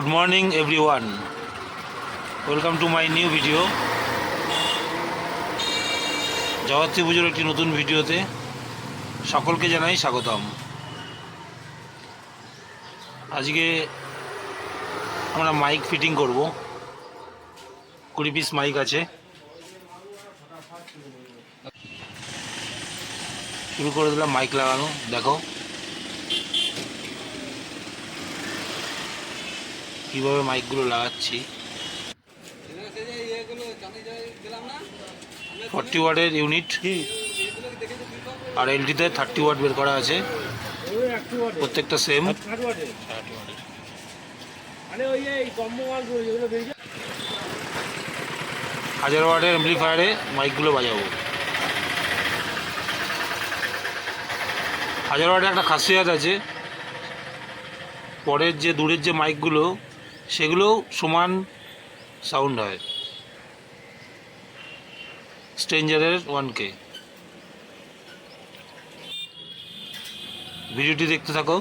Good morning everyone. Welcome to my new video. জগত্রী পুজোর একটি নতুন ভিডিওতে সকলকে জানাই স্বাগতম। আজকে আমরা মাইক ফিটিং করব। 20 পিস মাইক আছে। শুরু করে দিলাম মাইক লাগানো। দেখো কিভাবে মাইকগুলো লাগাচ্ছি। 40 ওয়াটের ইউনিট আর এলটিতে 30 ওয়াট বের করা আছে, প্রত্যেকটা সেম। 1000 ওয়াটের অ্যাম্পলিফায়ারে মাইকগুলো বাজাবো। 1000 ওয়াটের একটা খাসিয়াত আছে, পরের যে দূরের যে মাইকগুলো সেগুলোও সমান সাউন্ড হয়। স্ট্রেঞ্জারের 1K। ভিডিওটি দেখতে থাকো।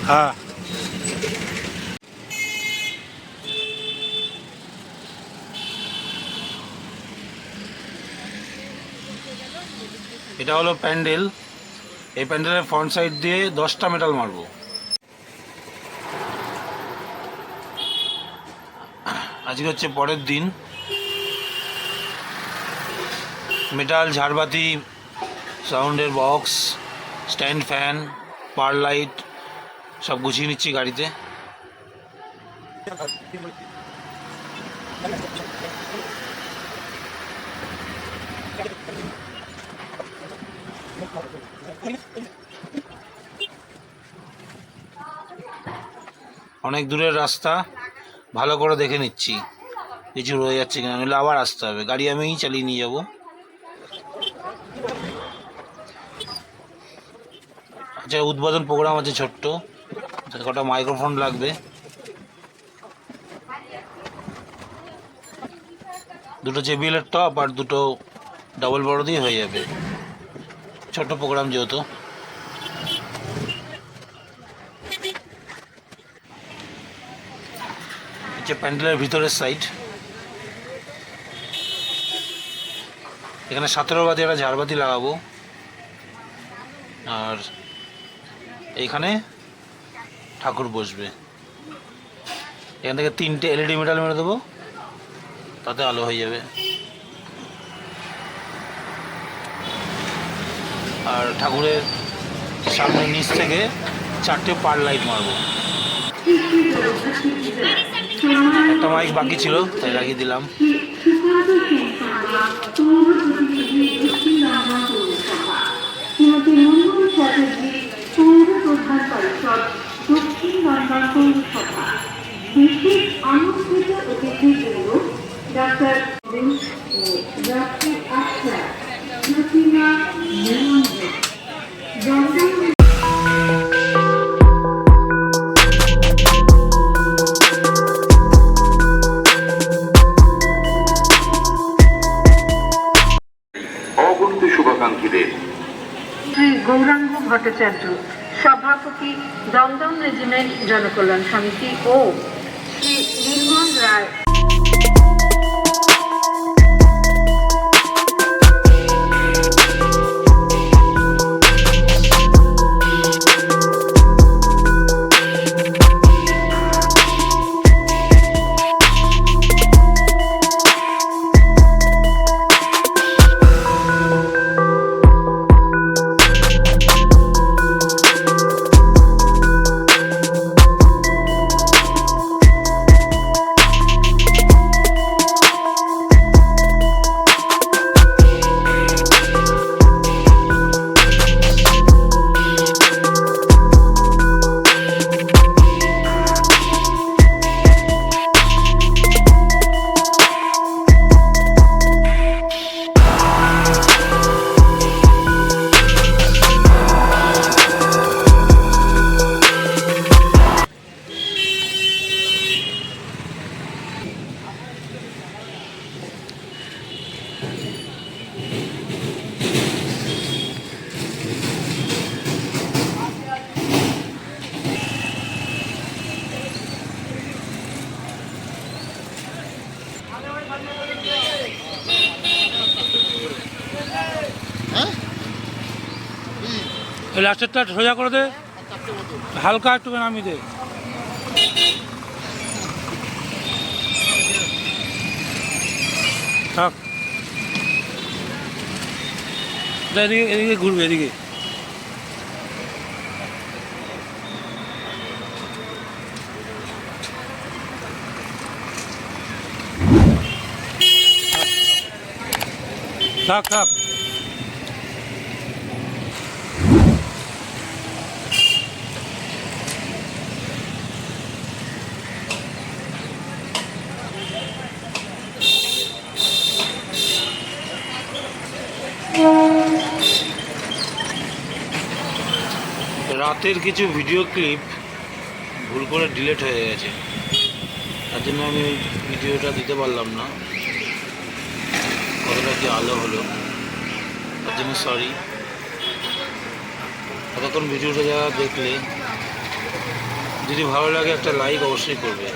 হ্যাঁ, এটা হলো প্যান্ডেল। এই প্যান্ডেলের ফ্রন্ট সাইড দিয়ে 10টা মেটাল মারবো। আজকে হচ্ছে পরের দিন। মেটাল, ঝাড়বাতি, সাউন্ডের বক্স, স্ট্যান্ড ফ্যান, পার লাইট সব গুছিয়ে নিচ্ছি গাড়িতে। অনেক দূরের রাস্তা, ভালো করে দেখে নিচ্ছি কিছু রয়ে যাচ্ছে কিনা, নইলে আবার আসতে হবে। গাড়ি আমিই চালিয়ে নিয়ে যাব। আচ্ছা, উদ্বোধন প্রোগ্রাম আছে ছোট্ট, কটা মাইক্রোফোন লাগবে। দুটো JBL এর টপ আর দুটো ডাবল বড় দিয়ে হয়ে যাবে, ছোট প্রোগ্রাম যেহেতু। হচ্ছে প্যান্ডেলের ভিতরের সাইড। এখানে 17 বাতি একটা ঝাড়বাতি লাগাবো, আর এইখানে ঠাকুর বসবে। এখান থেকে 3টে LED মেটাল মেরে দেবো, তাতে আলো হয়ে যাবে। আর ঠাকুরের সামনে নিচ থেকে 4টে পার লাইট মারবো। একটা মাইক বাকি ছিল, তাই লাগিয়ে দিলাম। শুভাকাঙ্ক্ষীদের শ্রী গৌরাঙ্গ ভট্টাচার্য, সভাপতি, দমদম রেজিমেন্ট জনকল্যাণ সমিতি, ও শ্রী নির্মল রায়। এই লাস্টেরটা সোজা করে দে, হালকা একটু নামিয়ে দে। থাক, এদিকে এদিকে ঘুরবে, এদিকে। থাক থাক। রাতের কিছু ভিডিও ক্লিপ ভুল করে ডিলিট হয়ে গেছে, তার জন্য আমি ভিডিওটা দিতে পারলাম না। কতটা কি আলো হলো তার জন্য সরি। এতক্ষণ ভিডিওটা যারা দেখলে, যদি ভালো লাগে একটা লাইক অবশ্যই করবে।